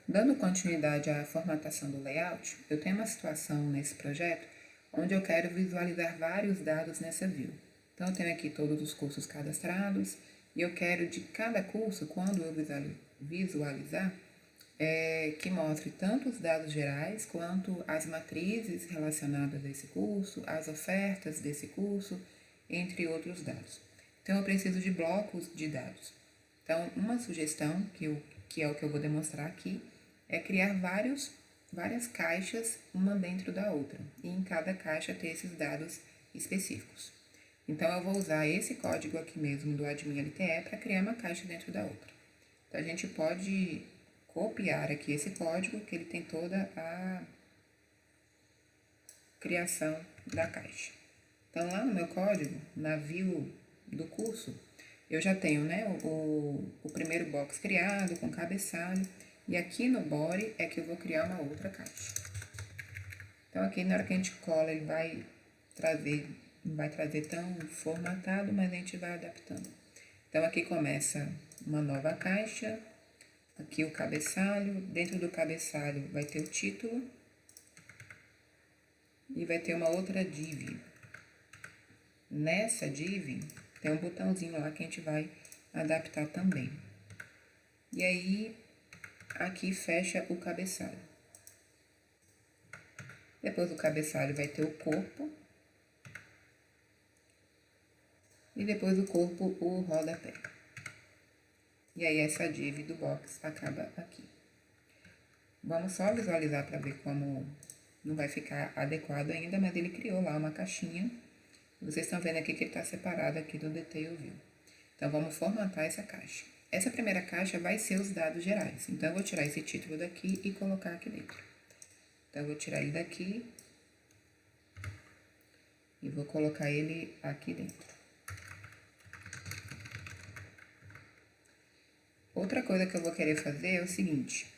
Dando continuidade à formatação do layout, eu tenho uma situação nesse projeto onde eu quero visualizar vários dados nessa view. Então, eu tenho aqui todos os cursos cadastrados e eu quero de cada curso, quando eu visualizar, que mostre tanto os dados gerais quanto as matrizes relacionadas a esse curso, as ofertas desse curso, entre outros dados. Então, eu preciso de blocos de dados. Então, uma sugestão, que é o que eu vou demonstrar aqui, é criar várias caixas, uma dentro da outra, e em cada caixa ter esses dados específicos. Então, eu vou usar esse código aqui mesmo do admin LTE para criar uma caixa dentro da outra. Então, a gente pode copiar aqui esse código, que ele tem toda a criação da caixa. Então, lá no meu código, na view do curso, eu já tenho, né, o primeiro box criado com cabeçalho, e aqui no body é que eu vou criar uma outra caixa. Então, aqui na hora que a gente cola, ele não vai trazer tão formatado, mas a gente vai adaptando. Então, aqui começa uma nova caixa, aqui o cabeçalho, dentro do cabeçalho vai ter o título, e vai ter uma outra div. Nessa div, tem um botãozinho lá que a gente vai adaptar também. E aí, aqui fecha o cabeçalho. Depois do cabeçalho vai ter o corpo. E depois do corpo, o rodapé. E aí, essa div do box acaba aqui. Vamos só visualizar para ver como não vai ficar adequado ainda, mas ele criou lá uma caixinha. Vocês estão vendo aqui que ele está separado aqui do Detail View. Então, vamos formatar essa caixa. Essa primeira caixa vai ser os dados gerais. Então, eu vou tirar esse título daqui e colocar aqui dentro. Então, eu vou tirar ele daqui e vou colocar ele aqui dentro. Outra coisa que eu vou querer fazer é o seguinte.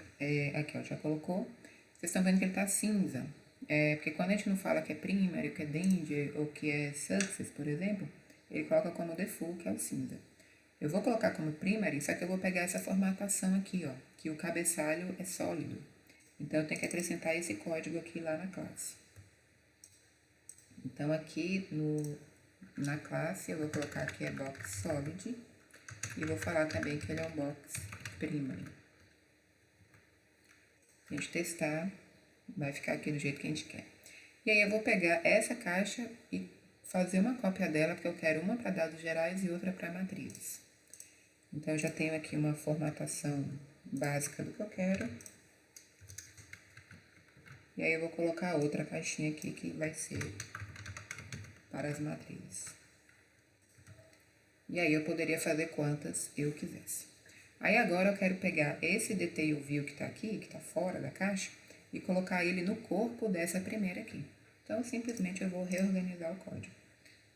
Aqui, ó, já colocou. Vocês estão vendo que ele tá cinza. Porque quando a gente não fala que é primary, que é danger ou que é success, por exemplo, ele coloca como default, que é o cinza. Eu vou colocar como primary, só que eu vou pegar essa formatação aqui, ó, que o cabeçalho é sólido. Então, eu tenho que acrescentar esse código aqui lá na classe. Então, aqui na classe, eu vou colocar que é box solid e vou falar também que ele é um box primary. A gente testar, vai ficar aqui do jeito que a gente quer. E aí, eu vou pegar essa caixa e fazer uma cópia dela, porque eu quero uma para dados gerais e outra para matrizes. Então, eu já tenho aqui uma formatação básica do que eu quero. E aí, eu vou colocar outra caixinha aqui, que vai ser para as matrizes. E aí, eu poderia fazer quantas eu quisesse. Aí, agora, eu quero pegar esse Detail View que está aqui, que está fora da caixa, e colocar ele no corpo dessa primeira aqui. Então, simplesmente, eu vou reorganizar o código.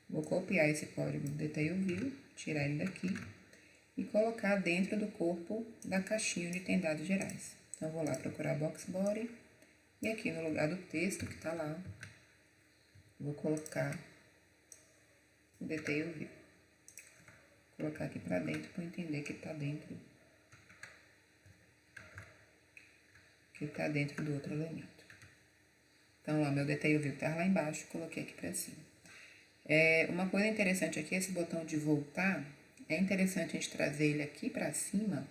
Vou copiar esse código do Detail View, tirar ele daqui e colocar dentro do corpo da caixinha onde tem dados gerais. Então, vou lá procurar Box Body e aqui no lugar do texto que está lá, vou colocar o Detail View. Vou colocar aqui para dentro para entender que está dentro. Que está dentro do outro elemento. Então, lá, meu Detail View está lá embaixo, coloquei aqui para cima. Uma coisa interessante aqui, esse botão de voltar, é interessante a gente trazer ele aqui para cima,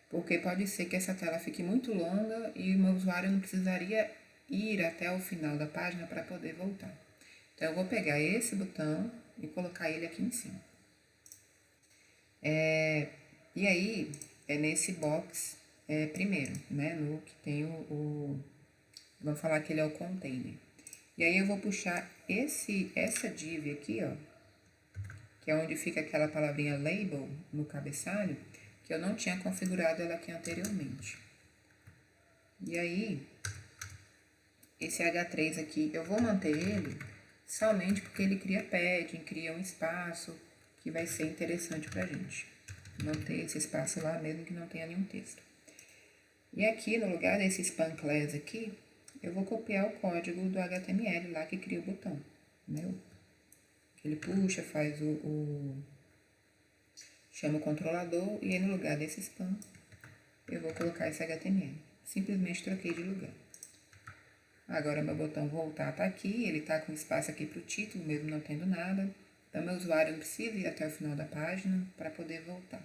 porque pode ser que essa tela fique muito longa e o meu usuário não precisaria ir até o final da página para poder voltar. Então, eu vou pegar esse botão e colocar ele aqui em cima. E aí, é nesse box primeiro, né, no que tem vamos falar que ele é o container. E aí, eu vou puxar essa div aqui, ó, que é onde fica aquela palavrinha label no cabeçalho, que eu não tinha configurado ela aqui anteriormente. E aí, esse H3 aqui, eu vou manter ele somente porque ele cria padding, cria um espaço que vai ser interessante pra gente. Manter esse espaço lá, mesmo que não tenha nenhum texto. E aqui, no lugar desse span class aqui, eu vou copiar o código do HTML lá que cria o botão, né? Ele puxa, faz chama o controlador e aí no lugar desse span eu vou colocar esse HTML. simplesmente troquei de lugar. Agora meu botão voltar está aqui, ele está com espaço aqui para o título, mesmo não tendo nada. Então meu usuário não precisa ir até o final da página para poder voltar.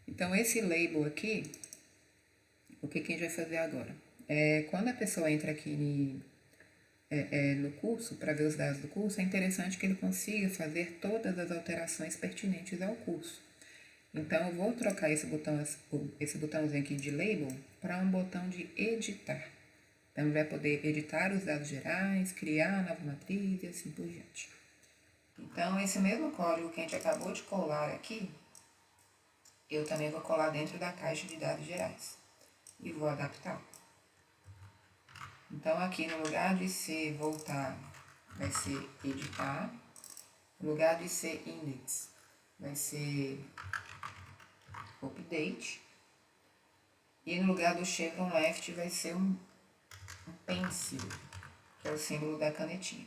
Então esse label aqui, o que a gente vai fazer agora? Quando a pessoa entra aqui no curso, para ver os dados do curso, é interessante que ele consiga fazer todas as alterações pertinentes ao curso. Então, eu vou trocar esse botãozinho aqui de label para um botão de editar. Então, ele vai poder editar os dados gerais, criar a nova matriz e assim por diante. Então, esse mesmo código que a gente acabou de colar aqui, eu também vou colar dentro da caixa de dados gerais. E vou adaptar. Então, aqui no lugar de ser voltar, vai ser editar. No lugar de ser index, vai ser update. E no lugar do chevron left vai ser um pencil, que é o símbolo da canetinha.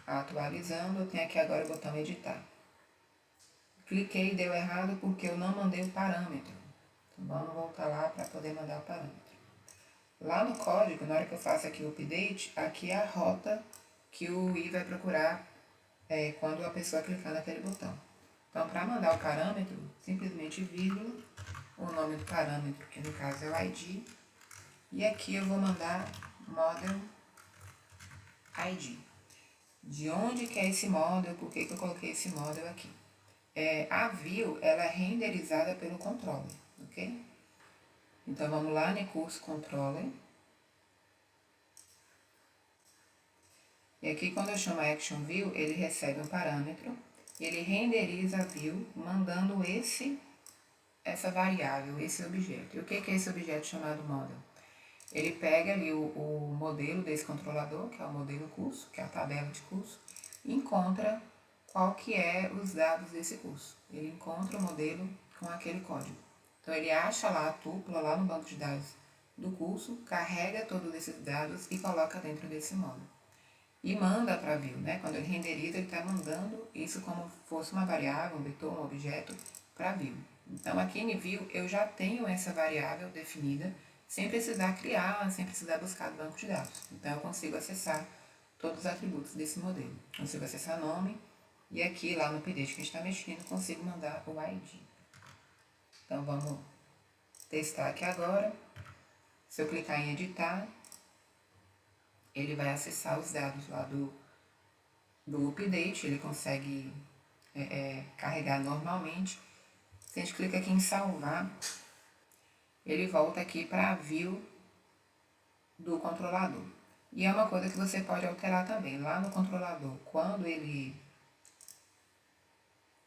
Atualizando, eu tenho aqui agora o botão editar. Cliquei e deu errado porque eu não mandei o parâmetro. Então vamos voltar lá para poder mandar o parâmetro. Lá no código, na hora que eu faço aqui o update, aqui é a rota que o i vai procurar quando a pessoa clicar naquele botão. Então, para mandar o parâmetro, simplesmente vírgula, o nome do parâmetro, que no caso é o ID, e aqui eu vou mandar model ID. De onde que é esse model, por que eu coloquei esse model aqui? A view, ela é renderizada pelo controller, ok? Então, vamos lá no curso controller. E aqui, quando eu chamo a action view, ele recebe um parâmetro, e ele renderiza a view, mandando essa variável, esse objeto. E o que é esse objeto chamado model? Ele pega ali o modelo desse controlador, que é o modelo curso, que é a tabela de curso, e encontra qual que é os dados desse curso. Ele encontra o modelo com aquele código. Então, ele acha lá a tupla, lá no banco de dados do curso, carrega todos esses dados e coloca dentro desse módulo. E manda para a view, né? Quando ele renderiza, ele está mandando isso como fosse uma variável, um vetor, um objeto para a view. Então, aqui em view, eu já tenho essa variável definida, sem precisar criar, sem precisar buscar do banco de dados. Então, eu consigo acessar todos os atributos desse modelo. Consigo acessar nome, e aqui, lá no update que a gente está mexendo, consigo mandar o ID. Então, vamos testar aqui agora. Se eu clicar em editar, ele vai acessar os dados lá do update, ele consegue carregar normalmente. Se a gente clica aqui em salvar, ele volta aqui para a view do controlador. E é uma coisa que você pode alterar também. Lá no controlador, quando ele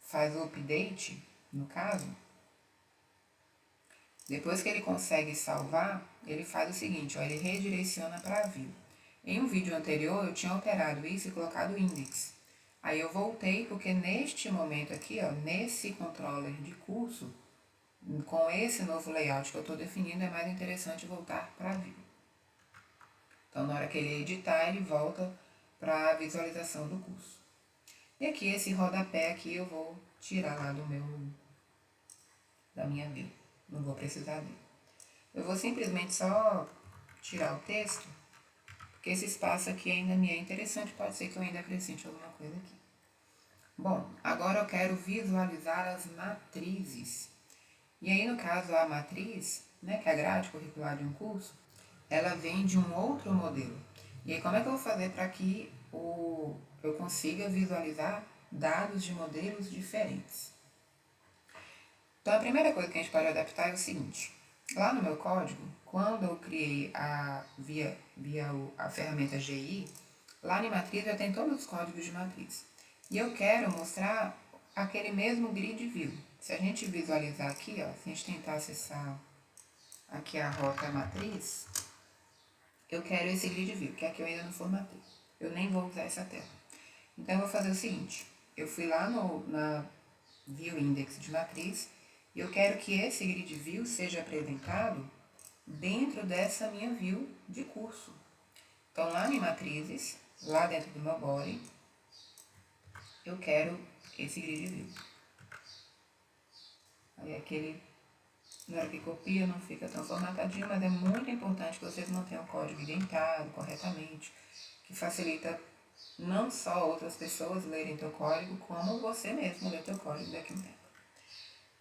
faz o update, no caso, depois que ele consegue salvar, ele faz o seguinte, ó, ele redireciona para a view. Em um vídeo anterior, eu tinha alterado isso e colocado index. Aí eu voltei, porque neste momento aqui, ó, nesse controller de curso, com esse novo layout que eu estou definindo, é mais interessante voltar para a view. Então, na hora que ele editar, ele volta para a visualização do curso. E aqui, esse rodapé aqui, eu vou tirar lá da minha view. Não vou precisar dele. Eu vou simplesmente só tirar o texto, porque esse espaço aqui ainda me é interessante, pode ser que eu ainda acrescente alguma coisa aqui. Bom, agora eu quero visualizar as matrizes. E aí, no caso, a matriz, né, que é a grade curricular de um curso, ela vem de um outro modelo. E aí, como é que eu vou fazer para que eu consiga visualizar dados de modelos diferentes? Então, a primeira coisa que a gente pode adaptar é o seguinte. Lá no meu código, quando eu criei via a ferramenta GI, lá em matriz eu tenho todos os códigos de matriz. E eu quero mostrar aquele mesmo grid view. Se a gente visualizar aqui, ó, se a gente tentar acessar aqui a rota matriz, eu quero esse grid view, que aqui eu ainda não formatei. Eu nem vou usar essa tela. Então, eu vou fazer o seguinte. Eu fui lá na view index de matriz e eu quero que esse grid view seja apresentado dentro dessa minha view de curso. Então, lá em matrizes, lá dentro do meu body, eu quero esse grid view. Aí aqui ele Na hora que copia não fica tão formatadinho, mas é muito importante que vocês mantenham o código identado corretamente, que facilita não só outras pessoas lerem teu código, como você mesmo ler teu código daqui a um tempo.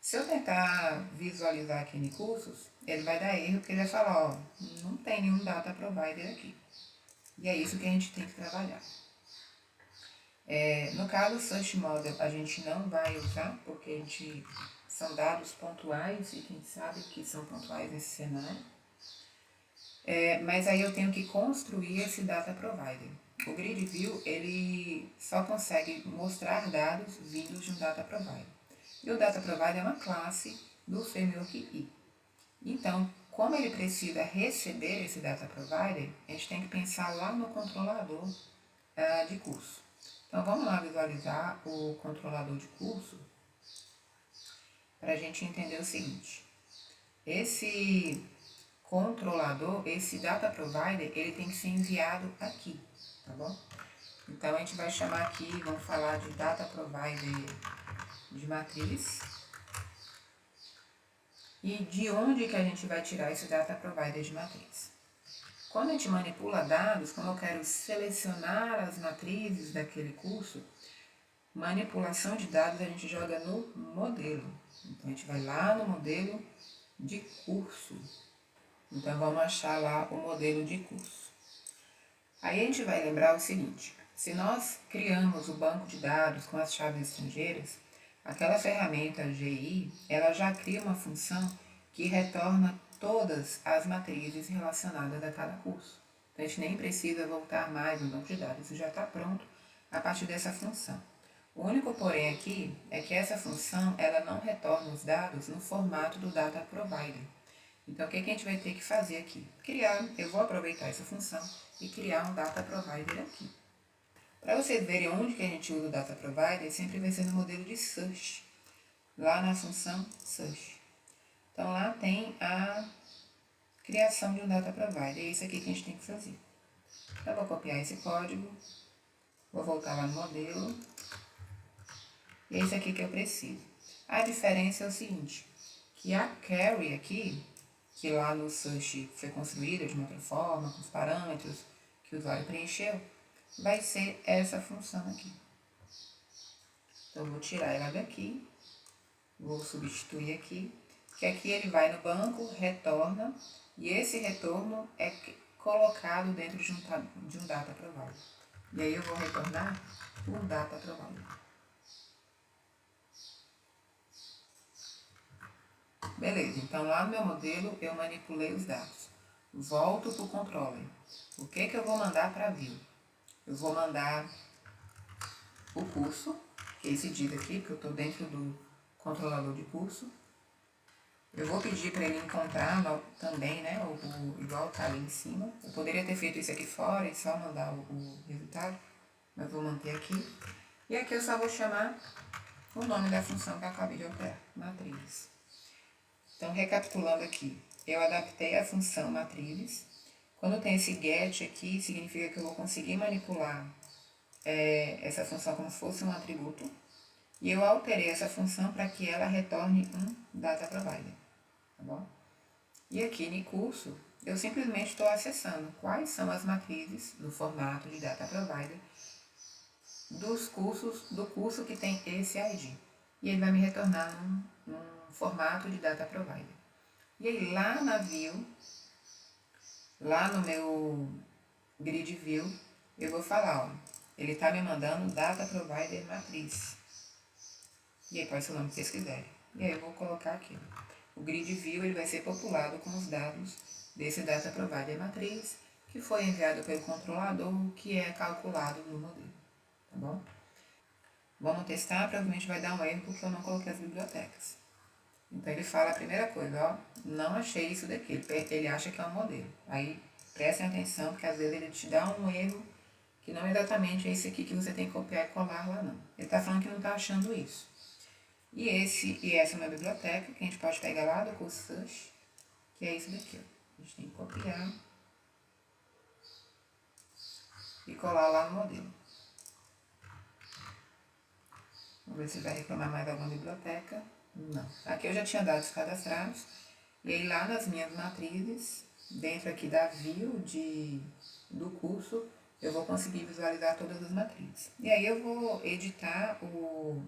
Se eu tentar visualizar aqui em cursos, ele vai dar erro, porque ele vai falar, ó, não tem nenhum data provider aqui. E é isso que a gente tem que trabalhar. No caso, o Search Model a gente não vai usar, porque são dados pontuais e a gente sabe que são pontuais nesse cenário. Mas aí eu tenho que construir esse Data Provider. O Grid View, ele só consegue mostrar dados vindos de um Data Provider. E o Data Provider é uma classe do framework I. Então, como ele precisa receber esse Data Provider, a gente tem que pensar lá no controlador de curso. Então, vamos lá visualizar o controlador de curso para a gente entender o seguinte. Esse controlador, esse Data Provider, ele tem que ser enviado aqui, tá bom? Então, a gente vai chamar aqui, vamos falar de Data Provider de matriz. E de onde que a gente vai tirar esse Data Provider de matriz? Quando a gente manipula dados, quando eu quero selecionar as matrizes daquele curso, manipulação de dados a gente joga no modelo. Então, a gente vai lá no modelo de curso. Então, vamos achar lá o modelo de curso. Aí a gente vai lembrar o seguinte, se nós criamos o banco de dados com as chaves estrangeiras, aquela ferramenta GI, ela já cria uma função que retorna todas as matrizes relacionadas a cada curso. Então, a gente nem precisa voltar mais no banco de dados, isso já está pronto a partir dessa função. O único porém aqui é que essa função ela não retorna os dados no formato do Data Provider. Então, o que a gente vai ter que fazer aqui? Eu vou aproveitar essa função e criar um Data Provider aqui. Para vocês verem onde que a gente usa o Data Provider, sempre vai ser no modelo de Search, lá na função Search. Então, lá tem a criação de um Data Provider, é isso aqui que a gente tem que fazer. Então, eu vou copiar esse código, vou voltar lá no modelo, e é isso aqui que eu preciso. A diferença é o seguinte, que a query aqui, que lá no Search foi construída de uma outra forma, com os parâmetros que o usuário preencheu, vai ser essa função aqui. Então, eu vou tirar ela daqui, vou substituir aqui, que aqui ele vai no banco, retorna, e esse retorno é colocado dentro de um Data Provider. E aí eu vou retornar o Data Provider. Beleza, então lá no meu modelo eu manipulei os dados. Volto para o controller. O que eu vou mandar para a view? Eu vou mandar o curso, que é esse div aqui, porque eu estou dentro do controlador de curso. Eu vou pedir para ele encontrar também, né, igual está ali em cima. Eu poderia ter feito isso aqui fora e só mandar o resultado, mas vou manter aqui. E aqui eu só vou chamar o nome da função que eu acabei de alterar, matrizes. Então, recapitulando aqui, eu adaptei a função matrizes. Quando tem esse get aqui, significa que eu vou conseguir manipular essa função como se fosse um atributo. E eu alterei essa função para que ela retorne um Data Provider. Tá bom? E aqui no curso, eu simplesmente estou acessando quais são as matrizes do formato de Data Provider do curso que tem esse ID. E ele vai me retornar num formato de Data Provider. E aí lá na view, lá no meu grid view, eu vou falar, ó, ele está me mandando Data Provider matriz. E aí pode ser o nome que vocês quiserem. E aí eu vou colocar aqui. O grid view ele vai ser populado com os dados desse Data Provider matriz, que foi enviado pelo controlador, que é calculado no modelo. Tá bom? Vamos testar, provavelmente vai dar um erro porque eu não coloquei as bibliotecas. Então ele fala a primeira coisa, ó, não achei isso daqui, ele acha que é um modelo. Aí prestem atenção, porque às vezes ele te dá um erro que não exatamente é esse aqui que você tem que copiar e colar lá não. Ele está falando que não está achando isso. E essa é uma biblioteca que a gente pode pegar lá do curso Search, que é isso daqui, ó. A gente tem que copiar e colar lá no modelo. Vamos ver se vai reclamar mais alguma biblioteca. Não. Aqui eu já tinha dados cadastrados. E aí lá nas minhas matrizes, dentro aqui da view do curso, eu vou conseguir visualizar todas as matrizes. E aí eu vou editar o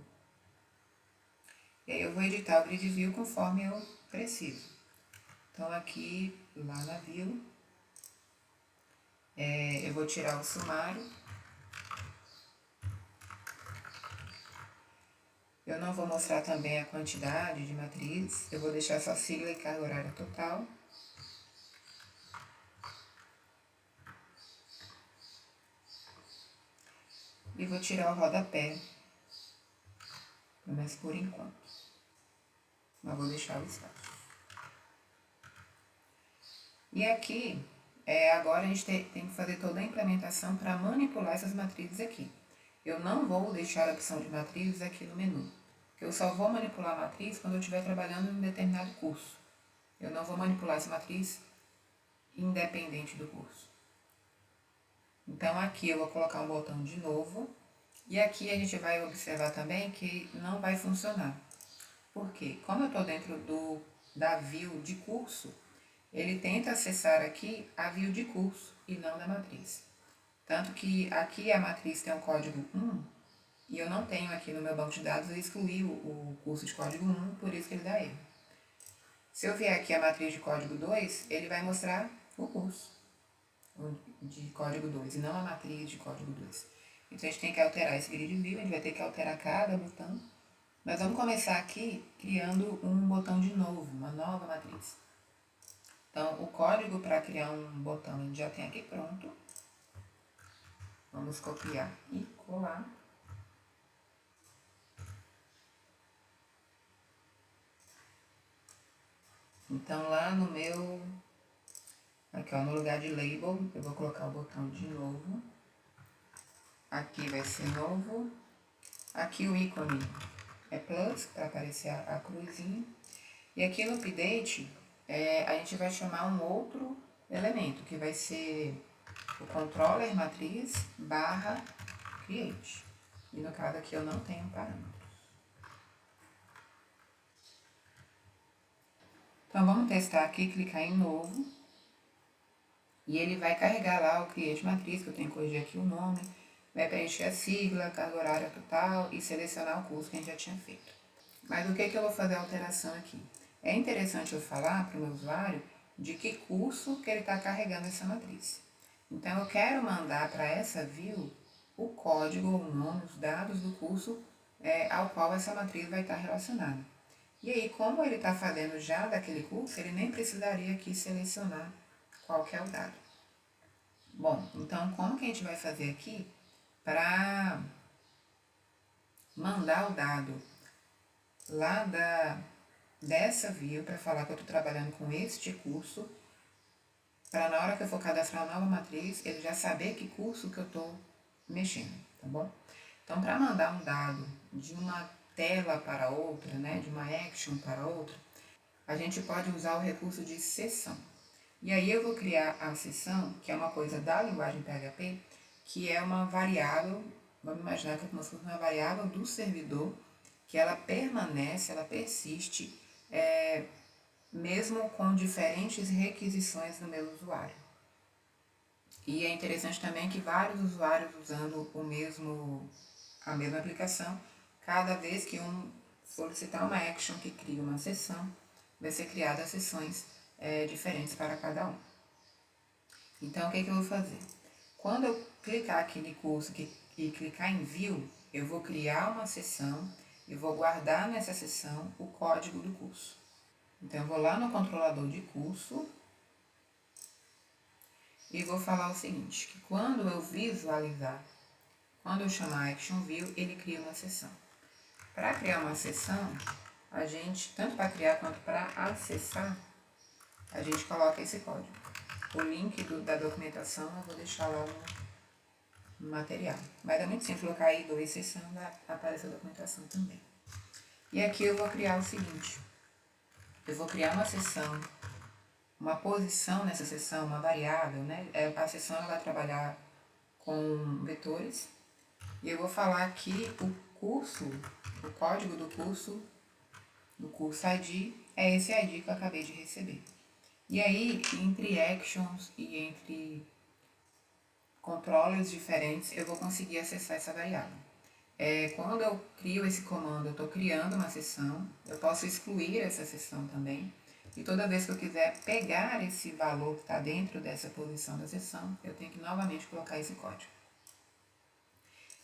grid view conforme eu preciso. Então aqui, lá na view, eu vou tirar o sumário. Eu não vou mostrar também a quantidade de matrizes, eu vou deixar só sigla e carga horária total. E vou tirar o rodapé, mas por enquanto. Mas vou deixar o espaço. E aqui, agora a gente tem que fazer toda a implementação para manipular essas matrizes aqui. Eu não vou deixar a opção de matrizes aqui no menu, porque eu só vou manipular a matriz quando eu estiver trabalhando em um determinado curso. Eu não vou manipular essa matriz independente do curso. Então aqui eu vou colocar um botão de novo, e aqui a gente vai observar também que não vai funcionar. Por quê? Como eu estou dentro da view de curso, ele tenta acessar aqui a view de curso e não da matriz. Tanto que aqui a matriz tem o código 1 e eu não tenho aqui no meu banco de dados, eu excluí o curso de código 1, por isso que ele dá erro. Se eu vier aqui a matriz de código 2, ele vai mostrar o curso de código 2 e não a matriz de código 2. Então a gente tem que alterar esse grid view, a gente vai ter que alterar cada botão. Nós vamos começar aqui criando um botão de novo, uma nova matriz. Então, o código para criar um botão a gente já tem aqui pronto. Vamos copiar e colar. Então, lá no meu... Aqui, ó, no lugar de label, eu vou colocar o botão de novo. Aqui vai ser novo. Aqui o ícone é plus, para aparecer a cruzinha. E aqui no update, a gente vai chamar um outro elemento, que vai ser o controller matriz barra create. E no caso aqui eu não tenho parâmetros. Então vamos testar aqui, clicar em novo. E ele vai carregar lá o create matriz, que eu tenho que corrigir aqui o nome. Vai preencher a sigla, carga horária total e selecionar o curso que a gente já tinha feito. Mas o que eu vou fazer a alteração aqui? É interessante eu falar para o meu usuário de que curso que ele está carregando essa matriz. Então, eu quero mandar para essa view o código, o nome, os dados do curso ao qual essa matriz vai estar relacionada. E aí, como ele está fazendo já daquele curso, ele nem precisaria aqui selecionar qual que é o dado. Bom, então, como que a gente vai fazer aqui para mandar o dado lá dessa view para falar que eu estou trabalhando com este curso, para na hora que eu for cadastrar uma nova matriz, ele já saber que curso que eu estou mexendo, tá bom? Então, para mandar um dado de uma tela para outra, né, de uma action para outra, a gente pode usar o recurso de sessão. E aí eu vou criar a sessão, que é uma coisa da linguagem PHP, que é uma variável, vamos imaginar que é como se fosse uma variável do servidor, que ela permanece, ela persiste, mesmo com diferentes requisições do meu usuário. E é interessante também que vários usuários usando a mesma aplicação, cada vez que um solicitar uma action que cria uma sessão, vai ser criada sessões diferentes para cada um. Então, o que eu vou fazer? Quando eu clicar aqui no curso e clicar em View, eu vou criar uma sessão e vou guardar nessa sessão o código do curso. Então, eu vou lá no controlador de curso e vou falar o seguinte, que quando eu visualizar, quando eu chamar Action View, ele cria uma sessão. Para criar uma sessão, a gente, tanto para criar quanto para acessar, a gente coloca esse código. O link da documentação eu vou deixar lá no material. Mas é muito simples colocar aí dois sessão, aparece a documentação também. E aqui eu vou criar o seguinte, eu vou criar uma sessão, uma posição nessa sessão, uma variável, né? A sessão ela vai trabalhar com vetores. E eu vou falar aqui o curso, o código do curso ID é esse ID que eu acabei de receber. E aí, entre actions e entre controllers diferentes, eu vou conseguir acessar essa variável. Quando eu crio esse comando, eu estou criando uma sessão, eu posso excluir essa sessão também, e toda vez que eu quiser pegar esse valor que está dentro dessa posição da sessão, eu tenho que novamente colocar esse código.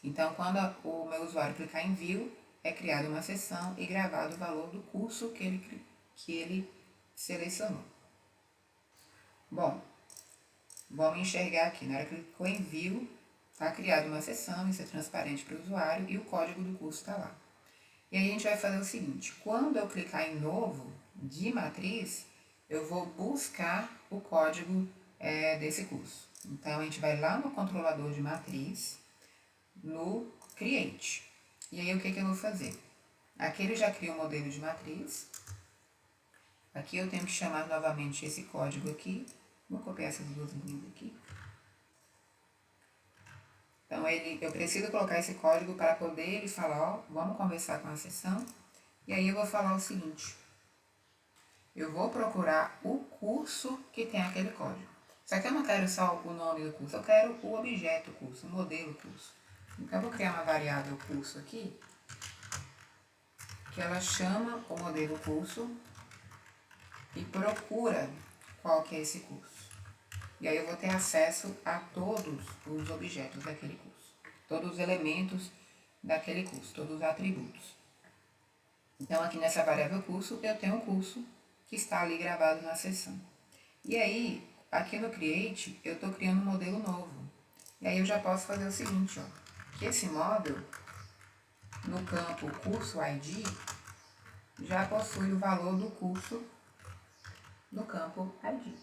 Então, quando o meu usuário clicar em View, é criada uma sessão e gravado o valor do curso que ele selecionou. Bom, vamos enxergar aqui, na hora que ele clicou em View, está criada uma sessão, isso é transparente para o usuário e o código do curso está lá. E aí a gente vai fazer o seguinte, quando eu clicar em Novo, de matriz, eu vou buscar o código desse curso. Então, a gente vai lá no controlador de matriz, no Create. E aí, o que eu vou fazer? Aqui ele já cria um modelo de matriz. Aqui eu tenho que chamar novamente esse código aqui. Vou copiar essas duas linhas aqui. Então, eu preciso colocar esse código para poder ele falar, ó, vamos conversar com a sessão. E aí eu vou falar o seguinte, eu vou procurar o curso que tem aquele código. Só que eu não quero só o nome do curso, eu quero o objeto curso, o modelo curso. Então, eu vou criar uma variável curso aqui, que ela chama o modelo curso e procura qual que é esse curso. E aí eu vou ter acesso a todos os objetos daquele curso, todos os elementos daquele curso, todos os atributos. Então, aqui nessa variável curso, eu tenho um curso que está ali gravado na seção. E aí, aqui no Create, eu estou criando um modelo novo. E aí eu já posso fazer o seguinte, ó, que esse módulo, no campo curso ID, já possui o valor do curso no campo ID.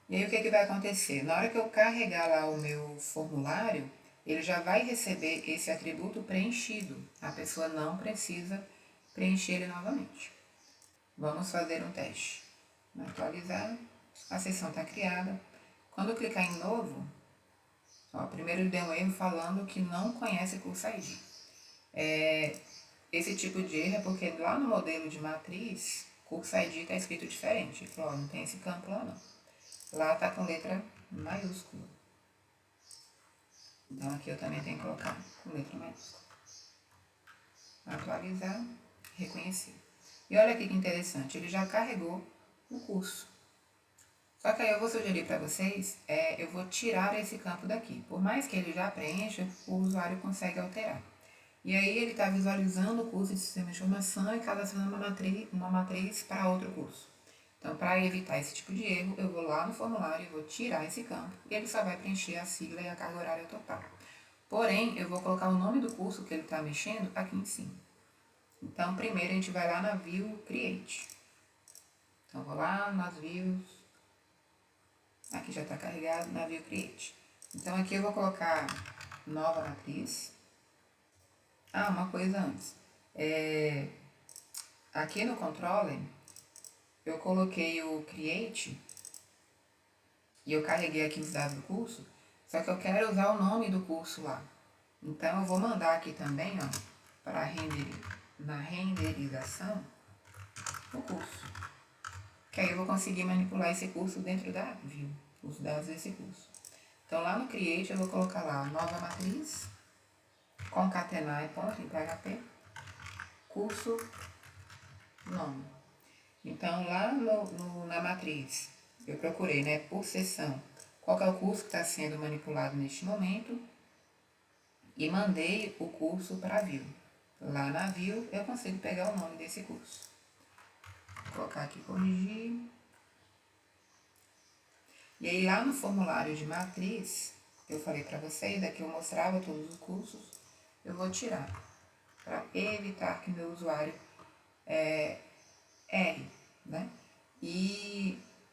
E aí o que vai acontecer? Na hora que eu carregar lá o meu formulário, ele já vai receber esse atributo preenchido. A pessoa não precisa preencher ele novamente. Vamos fazer um teste. Atualizar, a sessão está criada. Quando eu clicar em novo, ó, primeiro ele deu um erro falando que não conhece curso ID. Esse tipo de erro é porque lá no modelo de matriz, curso ID está escrito diferente. Ele falou, ó, não tem esse campo lá não. Lá está com letra maiúscula. Então, aqui eu também tenho que colocar com letra maiúscula. Atualizar, reconhecer. E olha aqui que interessante, ele já carregou o curso. Só que aí eu vou sugerir para vocês, eu vou tirar esse campo daqui. Por mais que ele já preencha, o usuário consegue alterar. E aí ele está visualizando o curso de sistema de informação e cadastrando uma matriz para outro curso. Então, para evitar esse tipo de erro, eu vou lá no formulário e vou tirar esse campo e ele só vai preencher a sigla e a carga horária total. Porém, eu vou colocar o nome do curso que ele está mexendo aqui em cima. Então, primeiro a gente vai lá na View Create. Então, vou lá nas Views. Aqui já está carregado na View Create. Então, aqui eu vou colocar nova matriz. Ah, uma coisa antes. Aqui no Controller, eu coloquei o Create e eu carreguei aqui os dados do curso, só que eu quero usar o nome do curso lá. Então, eu vou mandar aqui também, ó, para na renderização, o curso. Que aí eu vou conseguir manipular esse curso dentro da View, os dados desse curso. Então, lá no Create, eu vou colocar lá nova matriz, concatenar e ponto em PHP, curso, nome. Então, lá na matriz, eu procurei, né, por seção, qual que é o curso que está sendo manipulado neste momento e mandei o curso para a View. Lá na View, eu consigo pegar o nome desse curso. Vou colocar aqui, corrigir. E aí, lá no formulário de matriz, eu falei para vocês, aqui eu mostrava todos os cursos, eu vou tirar, para evitar que meu usuário erre, né?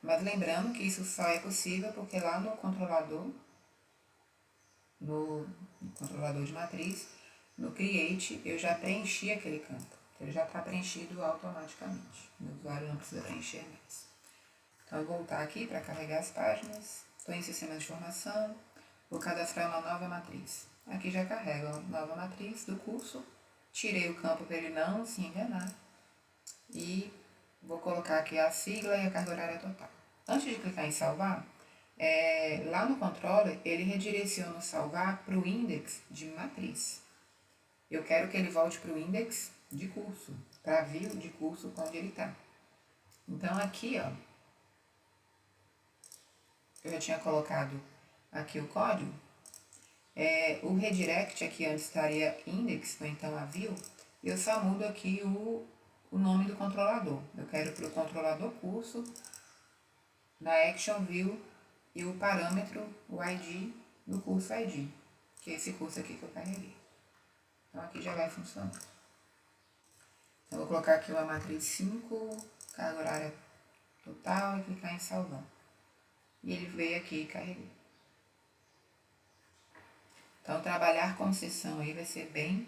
Mas lembrando que isso só é possível porque lá no controlador de matriz, no Create, eu já preenchi aquele campo. Ele já está preenchido automaticamente. O usuário não precisa preencher mais. Então, eu vou voltar aqui para carregar as páginas. Estou em sistema de informação. Vou cadastrar uma nova matriz. Aqui já carrega a nova matriz do curso Tirei o campo para ele não se enganar. E vou colocar aqui a sigla e a carga horária total. Antes de clicar em salvar, lá no controller, ele redireciona o salvar para o index de matriz. Eu quero que ele volte para o index de curso, para a view de curso onde ele está. Então aqui, ó, eu já tinha colocado aqui o código. O redirect aqui antes estaria index, ou então a view. Eu só mudo aqui o nome do controlador. Eu quero para o controlador curso, na action view, e o parâmetro, o ID, do curso ID, que é esse curso aqui que eu carreguei. Então aqui já vai funcionar. Então, vou colocar aqui uma matriz 5, carga horária total e clicar em salvar. E ele veio aqui e carregou. Então, trabalhar com sessão aí vai ser bem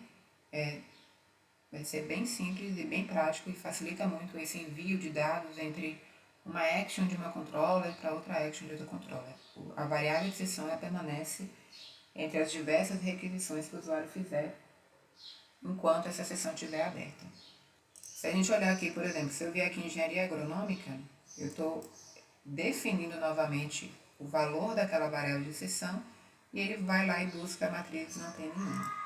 simples e bem prático e facilita muito esse envio de dados entre uma action de uma controller para outra action de outra controller. A variável de sessão ela permanece entre as diversas requisições que o usuário fizer enquanto essa sessão estiver aberta. Se a gente olhar aqui, por exemplo, se eu vier aqui em engenharia agronômica, eu estou definindo novamente o valor daquela variável de sessão e ele vai lá e busca a matriz não tem nenhuma.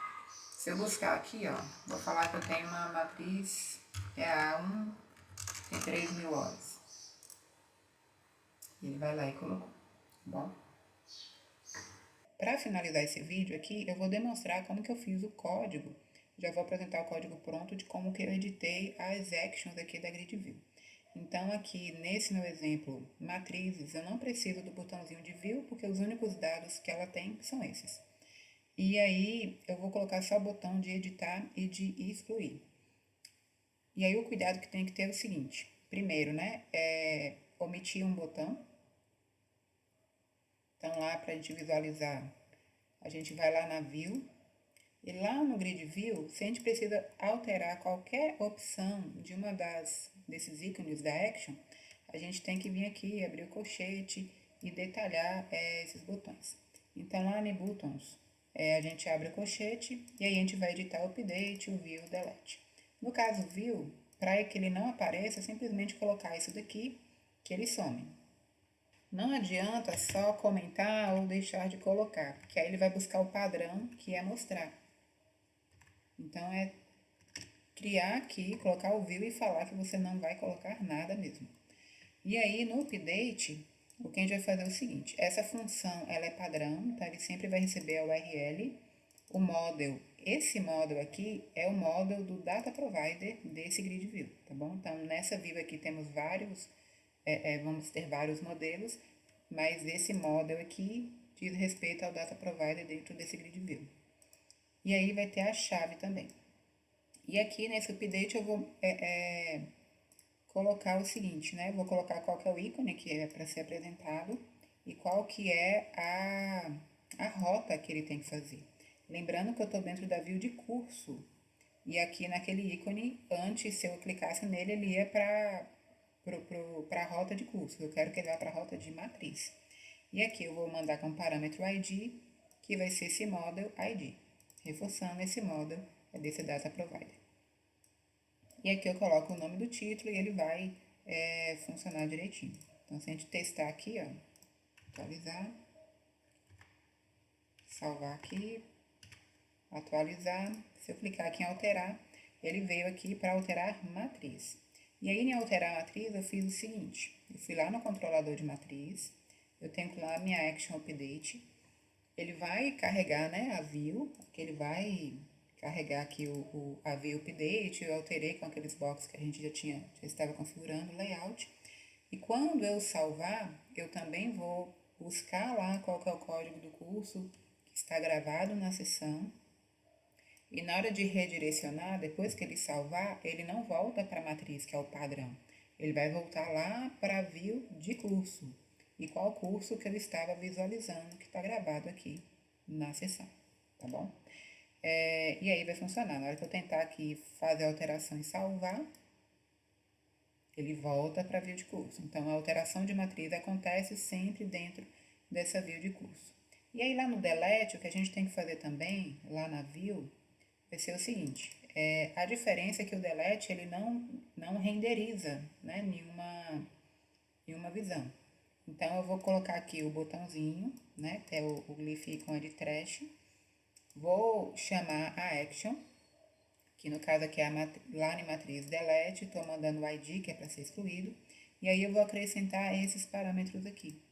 Se eu buscar aqui, ó, vou falar que eu tenho uma matriz A1, tem 3.000 horas. Ele vai lá e colocou, tá bom? Para finalizar esse vídeo aqui, eu vou demonstrar como que eu fiz o código. Já vou apresentar o código pronto de como que eu editei as actions aqui da Grid View. Então, aqui nesse meu exemplo, matrizes, eu não preciso do botãozinho de View, porque os únicos dados que ela tem são esses. E aí, eu vou colocar só o botão de editar e de excluir. E aí, o cuidado que tem que ter é o seguinte. Primeiro, né, omitir um botão. Então, lá para a gente visualizar, a gente vai lá na View. E lá no Grid View, se a gente precisa alterar qualquer opção de uma desses ícones da Action, a gente tem que vir aqui, abrir o colchete e detalhar esses botões. Então, lá no Buttons, a gente abre o colchete e aí a gente vai editar o Update, o View, o Delete. No caso View, para que ele não apareça, é simplesmente colocar isso daqui, que ele some. Não adianta só comentar ou deixar de colocar, porque aí ele vai buscar o padrão que é mostrar. Então, é criar aqui, colocar o view e falar que você não vai colocar nada mesmo. E aí, no update, o que a gente vai fazer é o seguinte. Essa função, ela é padrão, então ele sempre vai receber a URL. O model, esse model aqui é o model do data provider desse grid view, tá bom? Então, nessa view aqui temos vários, vamos ter vários modelos, mas esse model aqui diz respeito ao data provider dentro desse grid view. E aí vai ter a chave também. E aqui nesse update eu vou colocar o seguinte, né? Vou colocar qual que é o ícone que é para ser apresentado e qual que é a rota que ele tem que fazer. Lembrando que eu estou dentro da view de curso. E aqui naquele ícone, antes, se eu clicasse nele, ele ia para a rota de curso. Eu quero que ele vá para a rota de matriz. E aqui eu vou mandar com parâmetro ID, que vai ser esse model ID. Reforçando esse model desse data provider. E aqui eu coloco o nome do título e ele vai funcionar direitinho. Então, se a gente testar aqui, ó, atualizar, salvar aqui, atualizar, se eu clicar aqui em alterar, ele veio aqui para alterar matriz. E aí, em alterar matriz, eu fiz o seguinte, eu fui lá no controlador de matriz, eu tenho lá a minha action update, ele vai carregar, né, a view, que ele vai carregar aqui a view update, eu alterei com aqueles boxes que a gente já estava configurando o layout. E quando eu salvar, eu também vou buscar lá qual que é o código do curso que está gravado na sessão. E na hora de redirecionar, depois que ele salvar, ele não volta para a matriz, que é o padrão. Ele vai voltar lá para a view de curso. E qual curso que eu estava visualizando, que está gravado aqui na sessão, tá bom? E aí vai funcionar. Na hora que eu tentar aqui fazer a alteração e salvar, ele volta para a view de curso. Então, a alteração de matriz acontece sempre dentro dessa view de curso. E aí, lá no delete, o que a gente tem que fazer também, lá na view, vai ser o seguinte. A diferença é que o delete ele não renderiza, né, nenhuma visão. Então eu vou colocar aqui o botãozinho, né, que é o glyph icon de trash. Vou chamar a action, que no caso aqui é a line matriz delete, estou mandando o id, que é para ser excluído, e aí eu vou acrescentar esses parâmetros aqui.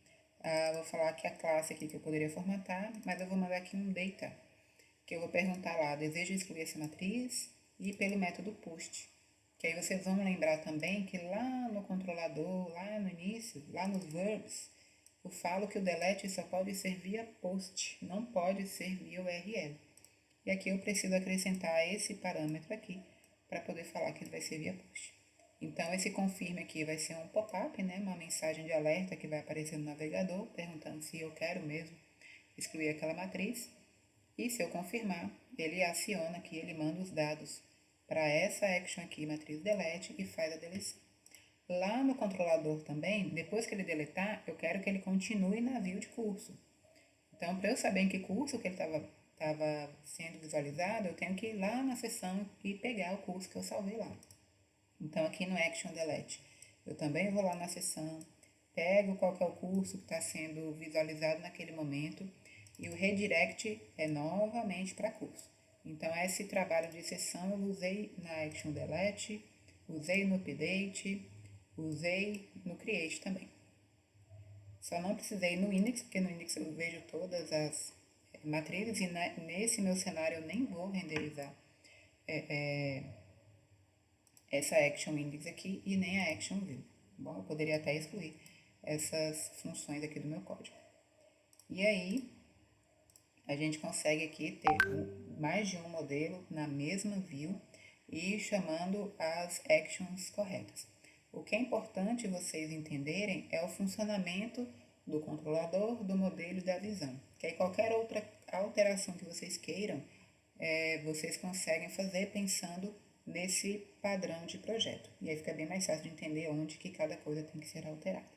Vou falar que a classe aqui que eu poderia formatar, mas eu vou mandar aqui um data, que eu vou perguntar lá, desejo excluir essa matriz, e pelo método post. Que aí vocês vão lembrar também que lá no controlador, lá no início, lá nos verbs, eu falo que o delete só pode ser via post, não pode ser via URL. E aqui eu preciso acrescentar esse parâmetro aqui para poder falar que ele vai ser via post. Então, esse confirme aqui vai ser um pop-up, né? Uma mensagem de alerta que vai aparecer no navegador, perguntando se eu quero mesmo excluir aquela matriz. E se eu confirmar, ele aciona aqui, ele manda os dados para essa action aqui, matriz delete, e faz a deleção. Lá no controlador também, depois que ele deletar, eu quero que ele continue na view de curso. Então, para eu saber em que curso que ele estava sendo visualizado, eu tenho que ir lá na seção e pegar o curso que eu salvei lá. Então, aqui no Action Delete, eu também vou lá na seção, pego qual que é o curso que está sendo visualizado naquele momento e o redirect é novamente para curso. Então, esse trabalho de seção eu usei na Action Delete, usei no Update, usei no Create também. Só não precisei no Index, porque no Index eu vejo todas as matrizes e nesse meu cenário eu nem vou renderizar essa Action Index aqui e nem a Action View. Bom, eu poderia até excluir essas funções aqui do meu código. E aí, a gente consegue aqui ter mais de um modelo na mesma view e chamando as actions corretas. O que é importante vocês entenderem é o funcionamento do controlador, do modelo e da visão. Que aí qualquer outra alteração que vocês queiram, vocês conseguem fazer pensando nesse padrão de projeto. E aí fica bem mais fácil de entender onde que cada coisa tem que ser alterada.